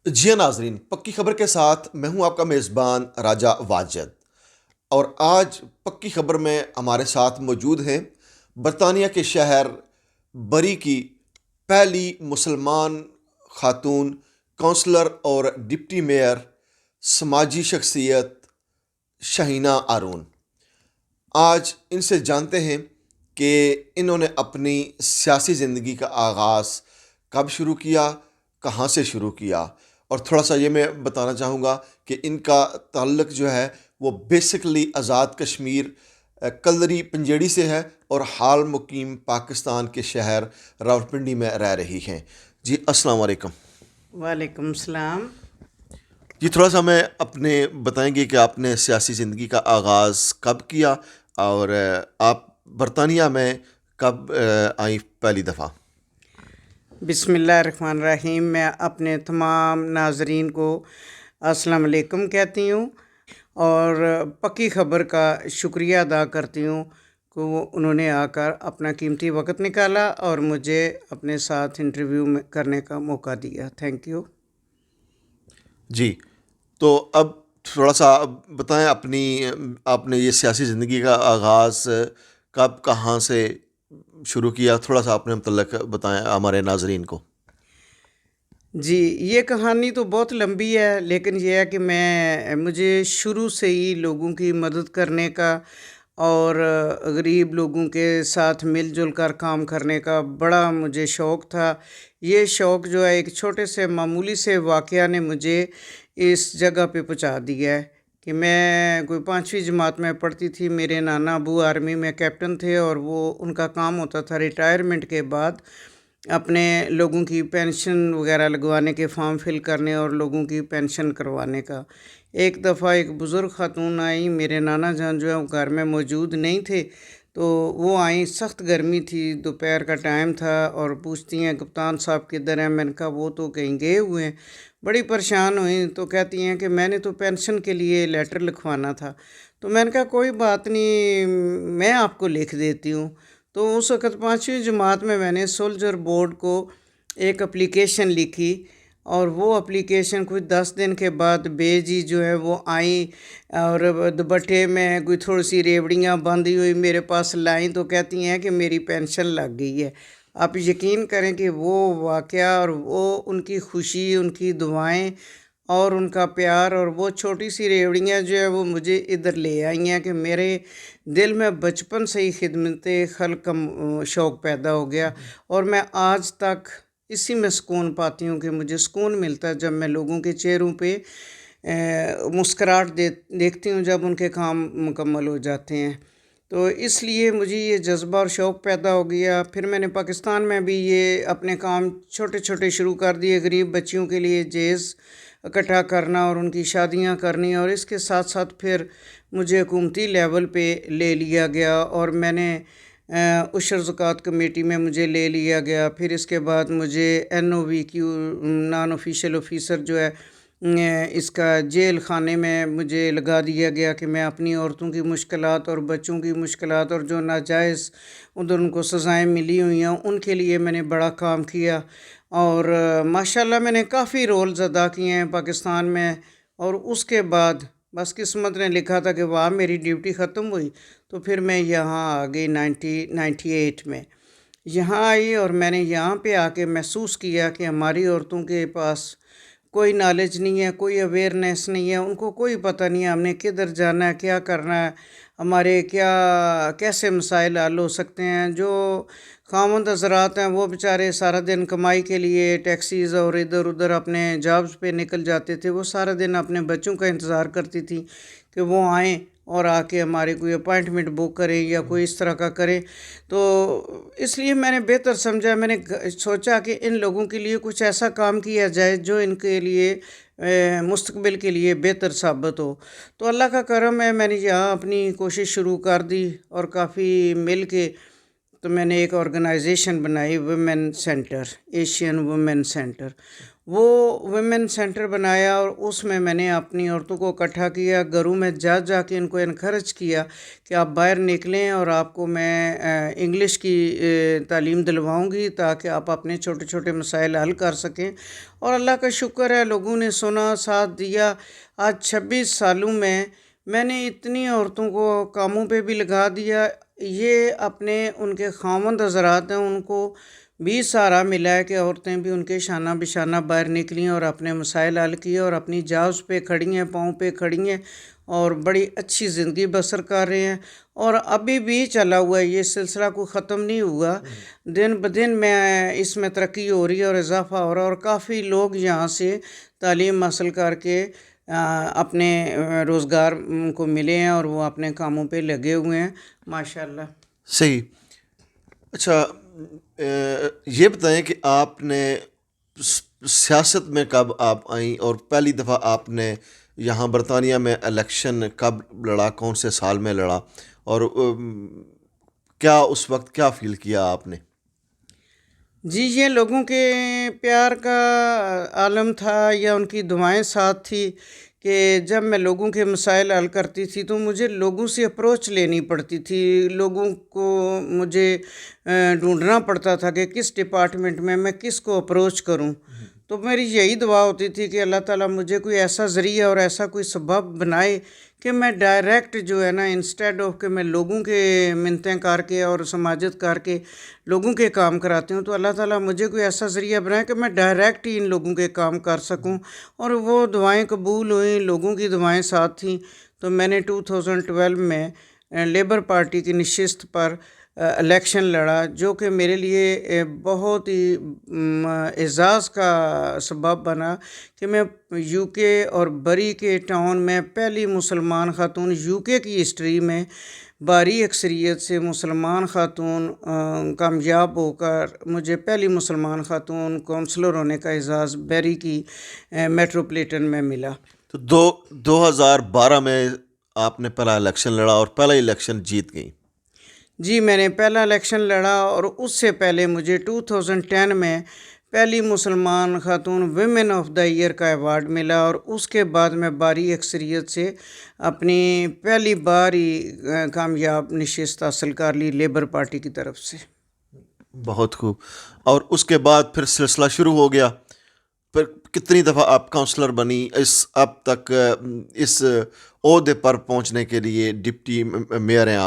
جی ہاں ناظرین، پکی خبر کے ساتھ میں ہوں آپ کا میزبان راجہ واجد، اور آج پکی خبر میں ہمارے ساتھ موجود ہیں برطانیہ کے شہر بری کی پہلی مسلمان خاتون کونسلر اور ڈپٹی میئر، سماجی شخصیت شہینہ آرون۔ آج ان سے جانتے ہیں کہ انہوں نے اپنی سیاسی زندگی کا آغاز کب شروع کیا، کہاں سے شروع کیا، اور تھوڑا سا یہ میں بتانا چاہوں گا کہ ان کا تعلق جو ہے وہ بیسکلی آزاد کشمیر کلری پنجیڑی سے ہے، اور حال مقیم پاکستان کے شہر راولپنڈی میں رہ رہی ہیں۔ جی السلام علیکم۔ وعلیکم السلام۔ جی تھوڑا سا ہمیں اپنے بتائیں گے کہ آپ نے سیاسی زندگی کا آغاز کب کیا، اور آپ برطانیہ میں کب آئیں پہلی دفعہ؟ بسم اللہ الرحمن الرحیم۔ میں اپنے تمام ناظرین کو السلام علیکم کہتی ہوں، اور پکی خبر کا شکریہ ادا کرتی ہوں کہ انہوں نے آ کر اپنا قیمتی وقت نکالا اور مجھے اپنے ساتھ انٹرویو کرنے کا موقع دیا۔ Thank you. جی تو اب تھوڑا سا بتائیں آپ نے یہ سیاسی زندگی کا آغاز کب، کہاں سے شروع کیا، تھوڑا سا اپنے متعلق بتائیں ہمارے ناظرین کو۔ جی یہ کہانی تو بہت لمبی ہے، لیکن یہ ہے کہ مجھے شروع سے ہی لوگوں کی مدد کرنے کا اور غریب لوگوں کے ساتھ مل جل کر کام کرنے کا بڑا مجھے شوق تھا۔ یہ شوق جو ہے ایک چھوٹے سے معمولی سے واقعہ نے مجھے اس جگہ پہ پہنچا دیا ہے کہ میں کوئی 5ویں جماعت میں پڑھتی تھی۔ میرے نانا ابو آرمی میں کیپٹن تھے، اور ان کا کام ہوتا تھا ریٹائرمنٹ کے بعد اپنے لوگوں کی پینشن وغیرہ لگوانے کے فارم فل کرنے اور لوگوں کی پینشن کروانے کا۔ ایک دفعہ ایک بزرگ خاتون آئیں، میرے نانا جان جو ہے وہ گھر میں موجود نہیں تھے، تو وہ آئیں، سخت گرمی تھی، دوپہر کا ٹائم تھا، اور پوچھتی ہیں کپتان صاحب کدھر ہیں؟ میں نے کہا وہ تو کہیں گئے ہوئے ہیں۔ بڑی پریشان ہوئیں تو کہتی ہیں کہ میں نے تو پینشن کے لیے لیٹر لکھوانا تھا۔ تو میں نے کہا کوئی بات نہیں، میں آپ کو لکھ دیتی ہوں۔ تو اس وقت 5ویں جماعت میں نے سولجر بورڈ کو ایک اپلیکیشن لکھی، اور وہ اپلیکیشن کچھ 10 دن کے بعد بیجی جو ہے وہ آئیں، اور دوپٹے میں کوئی تھوڑی سی ریوڑیاں باندھی ہوئی میرے پاس لائیں، تو کہتی ہیں کہ میری پینشن لگ گئی ہے۔ آپ یقین کریں کہ وہ واقعہ اور وہ ان کی خوشی، ان کی دعائیں اور ان کا پیار، اور وہ چھوٹی سی ریوڑیاں جو ہے وہ مجھے ادھر لے آئی ہیں کہ میرے دل میں بچپن سے ہی خدمت خلق کا شوق پیدا ہو گیا، اور میں آج تک اسی میں سکون پاتی ہوں کہ مجھے سکون ملتا ہے جب میں لوگوں کے چہروں پہ مسکراہٹ دیکھتی ہوں جب ان کے کام مکمل ہو جاتے ہیں۔ تو اس لیے مجھے یہ جذبہ اور شوق پیدا ہو گیا۔ پھر میں نے پاکستان میں بھی یہ اپنے کام چھوٹے چھوٹے شروع کر دیے، غریب بچیوں کے لیے جیز اکٹھا کرنا اور ان کی شادیاں کرنی، اور اس کے ساتھ ساتھ پھر مجھے حکومتی لیول پہ لے لیا گیا، اور میں نے عشر زکوٰۃ کمیٹی میں مجھے لے لیا گیا۔ پھر اس کے بعد مجھے NOVQ نان آفیشیل آفیسر جو ہے اس کا جیل خانے میں مجھے لگا دیا گیا کہ میں اپنی عورتوں کی مشکلات اور بچوں کی مشکلات اور جو ناجائز ادھر ان کو سزائیں ملی ہوئی ہیں ان کے لیے میں نے بڑا کام کیا، اور ماشاءاللہ میں نے کافی رولز ادا کیے ہیں پاکستان میں۔ اور اس کے بعد بس قسمت نے لکھا تھا کہ وہاں میری ڈیوٹی ختم ہوئی، تو پھر میں یہاں آ گئی 1998 میں یہاں آئی، اور میں نے یہاں پہ آ کے محسوس کیا کہ ہماری عورتوں کے پاس کوئی نالج نہیں ہے، کوئی اویئرنیس نہیں ہے، ان کو کوئی پتہ نہیں ہے ہم نے کدھر جانا ہے، کیا کرنا ہے، ہمارے کیسے مسائل حل ہو سکتے ہیں۔ جو خاوند حضرات ہیں وہ بیچارے سارا دن کمائی کے لیے ٹیکسیز اور ادھر ادھر اپنے جابز پہ نکل جاتے تھے، وہ سارا دن اپنے بچوں کا انتظار کرتی تھی کہ وہ آئیں اور آ کے ہمارے کوئی اپائنٹمنٹ بک کریں یا کوئی اس طرح کا کریں۔ تو اس لیے میں نے بہتر سمجھا، میں نے سوچا کہ ان لوگوں کے لیے کچھ ایسا کام کیا جائے جو ان کے لیے مستقبل کے لیے بہتر ثابت ہو۔ تو اللہ کا کرم ہے، میں نے یہاں اپنی کوشش شروع کر دی، اور کافی مل کے تو میں نے ایک آرگنائزیشن بنائی، women centre, Asian women centre. وہ ویمن سینٹر بنایا اور اس میں میں نے اپنی عورتوں کو اکٹھا کیا، گھروں میں جا جا کے ان کو انکریج کیا کہ آپ باہر نکلیں اور آپ کو میں انگلش کی تعلیم دلواؤں گی تاکہ آپ اپنے چھوٹے چھوٹے مسائل حل کر سکیں۔ اور اللہ کا شکر ہے، لوگوں نے سنا، ساتھ دیا۔ آج 26 سالوں میں نے اتنی عورتوں کو کاموں پہ بھی لگا دیا۔ یہ اپنے ان کے خاوند حضرات ہیں، ان کو بھی سہارا ملا ہے کہ عورتیں بھی ان کے شانہ بشانہ باہر نکلیں اور اپنے مسائل حل کیے اور اپنی جاؤز پہ کھڑی ہیں، پاؤں پہ کھڑی ہیں اور بڑی اچھی زندگی بسر کر رہے ہیں۔ اور ابھی بھی چلا ہوا ہے، یہ سلسلہ کوئی ختم نہیں ہوا، دن بدن میں اس میں ترقی ہو رہی ہے اور اضافہ ہو رہا ہے، اور کافی لوگ یہاں سے تعلیم حاصل کر کے اپنے روزگار کو ملے ہیں اور وہ اپنے کاموں پہ لگے ہوئے ہیں، ماشاءاللہ۔ صحیح۔ اچھا، یہ بتائیں کہ آپ نے سیاست میں کب آپ آئیں اور پہلی دفعہ آپ نے یہاں برطانیہ میں الیکشن کب لڑا، کون سے سال میں لڑا، اور کیا اس وقت کیا فیل کیا آپ نے؟ جی، یہ لوگوں کے پیار کا عالم تھا یا ان کی دعائیں ساتھ تھی کہ جب میں لوگوں کے مسائل حل کرتی تھی تو مجھے لوگوں سے اپروچ لینی پڑتی تھی، لوگوں کو مجھے ڈھونڈنا پڑتا تھا کہ کس ڈپارٹمنٹ میں کس کو اپروچ کروں۔ تو میری یہی دعا ہوتی تھی کہ اللہ تعالیٰ مجھے کوئی ایسا ذریعہ اور ایسا کوئی سبب بنائے کہ میں ڈائریکٹ جو ہے نا، انسٹیڈ آف کہ میں لوگوں کے منتیں کر کے اور سماجت کر کے لوگوں کے کام کراتی ہوں، تو اللہ تعالیٰ مجھے کوئی ایسا ذریعہ بنائے کہ میں ڈائریکٹ ہی ان لوگوں کے کام کر سکوں۔ اور وہ دعائیں قبول ہوئیں، لوگوں کی دعائیں ساتھ تھیں۔ تو میں نے 2012 میں لیبر پارٹی کی نشست پر الیکشن لڑا، جو کہ میرے لیے بہت ہی اعزاز کا سبب بنا کہ میں یو کے اور بری کے ٹاؤن میں پہلی مسلمان خاتون، یو کے کی ہسٹری میں بھاری اکثریت سے مسلمان خاتون کامیاب ہو کر مجھے پہلی مسلمان خاتون کونسلر ہونے کا اعزاز بری کی میٹروپولیٹن میں ملا۔ تو 2012 میں آپ نے پہلا الیکشن لڑا اور پہلا الیکشن جیت گئی۔ جی، میں نے پہلا الیکشن لڑا اور اس سے پہلے مجھے 2010 میں پہلی مسلمان خاتون ویمن آف دا ایئر کا ایوارڈ ملا، اور اس کے بعد میں بھاری اکثریت سے اپنی پہلی بار ہی کامیاب نشست حاصل کر لی لیبر پارٹی کی طرف سے۔ بہت خوب۔ اور اس کے بعد پھر سلسلہ شروع ہو گیا، پھر کتنی دفعہ آپ کاؤنسلر بنی اب تک اس عہدے پر پہنچنے کے لیے؟ ڈپٹی میئر ہیں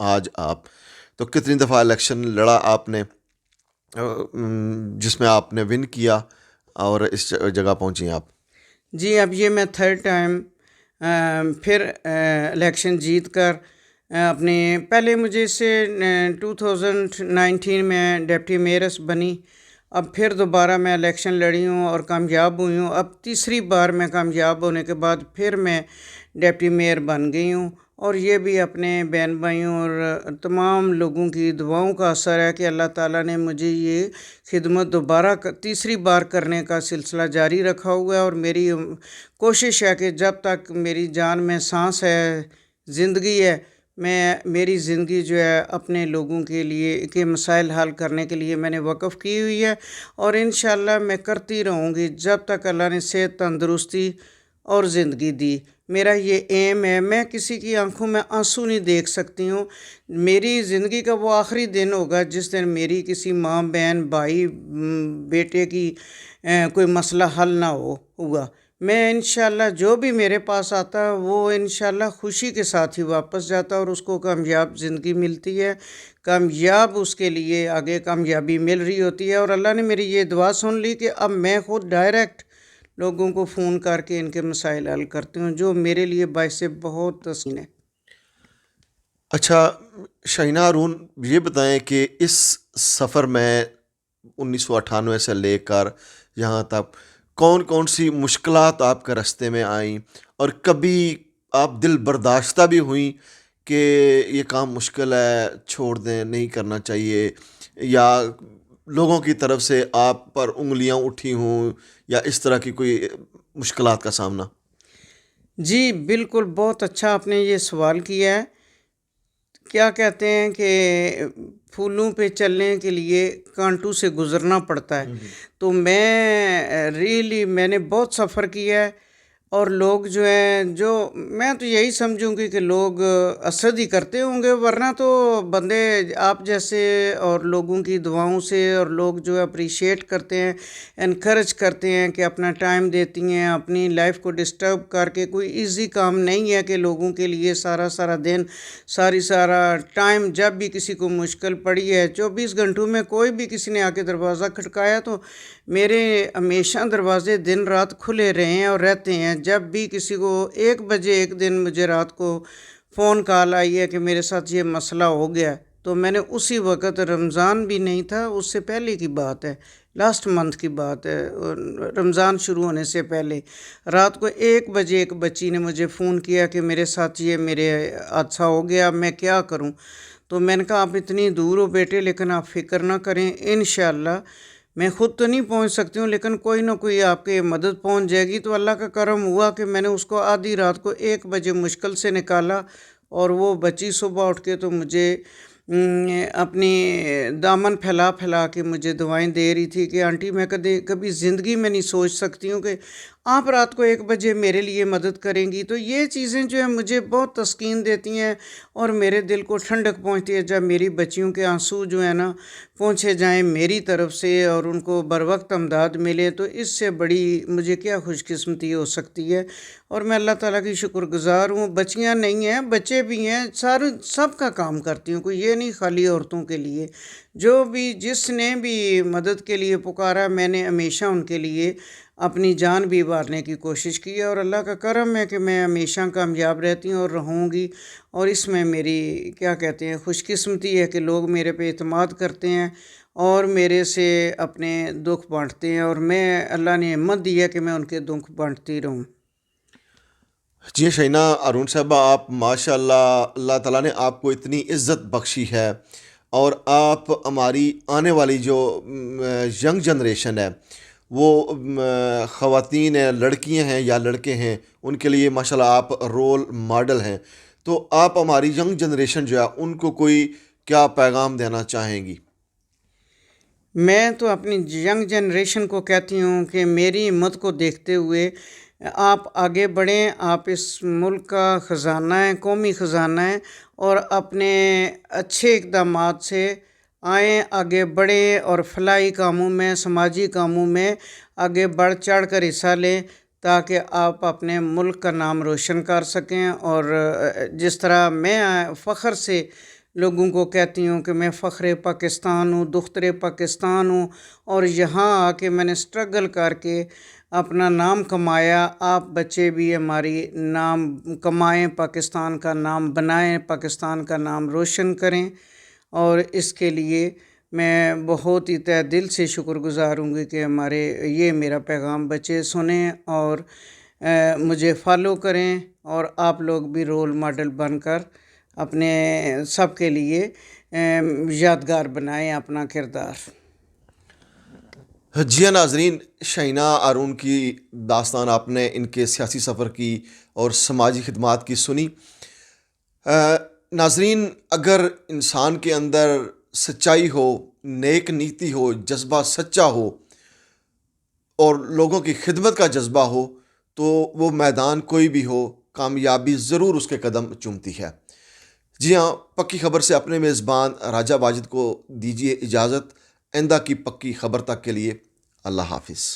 آج آپ، تو کتنی دفعہ الیکشن لڑا آپ نے جس میں آپ نے ون کیا اور اس جگہ پہنچی آپ؟ جی، اب یہ میں 3rd ٹائم پھر الیکشن جیت کر اپنے پہلے مجھے اس سے 2019 میں ڈپٹی میئرس بنی، اب پھر دوبارہ میں الیکشن لڑی ہوں اور کامیاب ہوئی ہوں۔ اب تیسری بار میں کامیاب ہونے کے بعد پھر میں ڈپٹی میئر بن گئی ہوں، اور یہ بھی اپنے بہن بھائیوں اور تمام لوگوں کی دعاؤں کا اثر ہے کہ اللہ تعالیٰ نے مجھے یہ خدمت دوبارہ تیسری بار کرنے کا سلسلہ جاری رکھا ہوا ہے، اور میری کوشش ہے کہ جب تک میری جان میں سانس ہے، زندگی ہے، میری زندگی جو ہے اپنے لوگوں کے لیے کے مسائل حل کرنے کے لیے میں نے وقف کی ہوئی ہے، اور انشاءاللہ میں کرتی رہوں گی جب تک اللہ نے صحت، تندرستی اور زندگی دی۔ میرا یہ ایم ہے، میں کسی کی آنکھوں میں آنسو نہیں دیکھ سکتی ہوں۔ میری زندگی کا وہ آخری دن ہوگا جس دن میری کسی ماں، بہن، بھائی، بیٹے کی کوئی مسئلہ حل نہ ہوا۔ میں انشاءاللہ جو بھی میرے پاس آتا ہے وہ انشاءاللہ خوشی کے ساتھ ہی واپس جاتا ہے اور اس کو کامیاب زندگی ملتی ہے، کامیاب اس کے لیے آگے کامیابی مل رہی ہوتی ہے۔ اور اللہ نے میری یہ دعا سن لی کہ اب میں خود ڈائریکٹ لوگوں کو فون کر کے ان کے مسائل حل کرتی ہوں، جو میرے لیے باعث بہت تسکین ہے۔ اچھا شاہینہ ہارون، یہ بتائیں کہ اس سفر میں 1998 سے لے کر یہاں تک کون کون سی مشکلات آپ کے راستے میں آئیں، اور کبھی آپ دل برداشتہ بھی ہوئیں کہ یہ کام مشکل ہے، چھوڑ دیں، نہیں کرنا چاہیے، یا لوگوں کی طرف سے آپ پر انگلیاں اٹھی ہوں، یا اس طرح کی کوئی مشکلات کا سامنا؟ جی بالکل، بہت اچھا آپ نے یہ سوال کیا ہے۔ کیا کہتے ہیں کہ پھولوں پہ چلنے کے لیے کانٹوں سے گزرنا پڑتا ہے۔ تو میں نے بہت سفر کیا ہے، اور لوگ جو ہیں، جو میں تو یہی سمجھوں گی کہ لوگ حسد ہی کرتے ہوں گے، ورنہ تو بندے آپ جیسے اور لوگوں کی دعاؤں سے، اور لوگ جو اپریشیٹ کرتے ہیں، انکریج کرتے ہیں کہ اپنا ٹائم دیتی ہیں، اپنی لائف کو ڈسٹرب کر کے، کوئی ایزی کام نہیں ہے کہ لوگوں کے لیے سارا دن سارا ٹائم، جب بھی کسی کو مشکل پڑی ہے 24 گھنٹوں میں کوئی بھی کسی نے آ کے دروازہ کھٹکایا تو میرے ہمیشہ دروازے دن رات کھلے رہے ہیں اور رہتے ہیں۔ جب بھی کسی کو 1 بجے ایک دن مجھے رات کو فون کال آئی ہے کہ میرے ساتھ یہ مسئلہ ہو گیا، تو میں نے اسی وقت، رمضان بھی نہیں تھا، اس سے پہلے کی بات ہے، لاسٹ منتھ کی بات ہے، رمضان شروع ہونے سے پہلے، رات کو 1 بجے ایک بچی نے مجھے فون کیا کہ میرے ساتھ یہ میرے حادثہ ہو گیا، میں کیا کروں؟ تو میں نے کہا آپ اتنی دور ہو بیٹے، لیکن آپ فکر نہ کریں، انشاءاللہ میں خود تو نہیں پہنچ سکتی ہوں، لیکن کوئی نہ کوئی آپ کے مدد پہنچ جائے گی۔ تو اللہ کا کرم ہوا کہ میں نے اس کو آدھی رات کو 1 بجے مشکل سے نکالا، اور وہ بچی صبح اٹھ کے تو مجھے اپنی دامن پھیلا کے مجھے دعائیں دے رہی تھی کہ آنٹی میں کبھی زندگی میں نہیں سوچ سکتی ہوں کہ آپ رات کو 1 بجے میرے لیے مدد کریں گی۔ تو یہ چیزیں جو ہیں مجھے بہت تسکین دیتی ہیں، اور میرے دل کو ٹھنڈک پہنچتی ہے جب میری بچیوں کے آنسو جو ہیں نا پہنچے جائیں میری طرف سے، اور ان کو بروقت امداد ملے، تو اس سے بڑی مجھے کیا خوش قسمتی ہو سکتی ہے۔ اور میں اللہ تعالیٰ کی شکر گزار ہوں، بچیاں نہیں ہیں، بچے بھی ہیں، سب کا کام کرتی ہوں، کوئی یہ نہیں خالی عورتوں کے لیے۔ جس نے بھی مدد کے لیے پکارا، میں نے ہمیشہ ان کے لیے اپنی جان بھی وارنے کی کوشش کی ہے، اور اللہ کا کرم ہے کہ میں ہمیشہ کامیاب رہتی ہوں اور رہوں گی۔ اور اس میں میری کیا کہتے ہیں خوش قسمتی ہے کہ لوگ میرے پہ اعتماد کرتے ہیں اور میرے سے اپنے دکھ بانٹتے ہیں، اور اللہ نے ہمت دی ہے کہ میں ان کے دکھ بانٹتی رہوں۔ جی شہینہ ارون صاحبہ، آپ ماشاء اللہ، اللہ تعالیٰ نے آپ کو اتنی عزت بخشی ہے، اور آپ ہماری آنے والی جو ینگ جنریشن ہے، وہ خواتین ہیں، لڑکیاں ہیں یا لڑکے ہیں، ان کے لیے ماشاء اللہ آپ رول ماڈل ہیں۔ تو آپ ہماری ینگ جنریشن جو ہے ان کو کوئی کیا پیغام دینا چاہیں گی؟ میں تو اپنی ینگ جنریشن کو کہتی ہوں کہ میری ہمت کو دیکھتے ہوئے آپ آگے بڑھیں، آپ اس ملک کا خزانہ ہیں، قومی خزانہ ہیں، اور اپنے اچھے اقدامات سے آئیں، آگے بڑھیں، اور فلاحی کاموں میں، سماجی کاموں میں آگے بڑھ چڑھ کر حصہ لیں، تاکہ آپ اپنے ملک کا نام روشن کر سکیں۔ اور جس طرح میں فخر سے لوگوں کو کہتی ہوں کہ میں فخر پاکستان ہوں، دختر پاکستان ہوں، اور یہاں آ کے میں نے سٹرگل کر کے اپنا نام کمایا، آپ بچے بھی ہماری نام کمائیں، پاکستان کا نام بنائیں، پاکستان کا نام روشن کریں۔ اور اس کے لیے میں بہت ہی تہ دل سے شکر گزار ہوں گی کہ یہ میرا پیغام بچے سنیں اور مجھے فالو کریں، اور آپ لوگ بھی رول ماڈل بن کر اپنے سب کے لیے یادگار بنائیں اپنا کردار۔ جی ہاں ناظرین، شہینہ ارون کی داستان آپ نے ان کے سیاسی سفر کی اور سماجی خدمات کی سنی۔ ناظرین، اگر انسان کے اندر سچائی ہو، نیک نیتی ہو، جذبہ سچا ہو اور لوگوں کی خدمت کا جذبہ ہو، تو وہ میدان کوئی بھی ہو، کامیابی ضرور اس کے قدم چومتی ہے۔ جی ہاں، پکی خبر سے اپنے میزبان راجہ واجد کو دیجیے اجازت۔ آئندہ کی پکی خبر تک کے لیے اللہ حافظ۔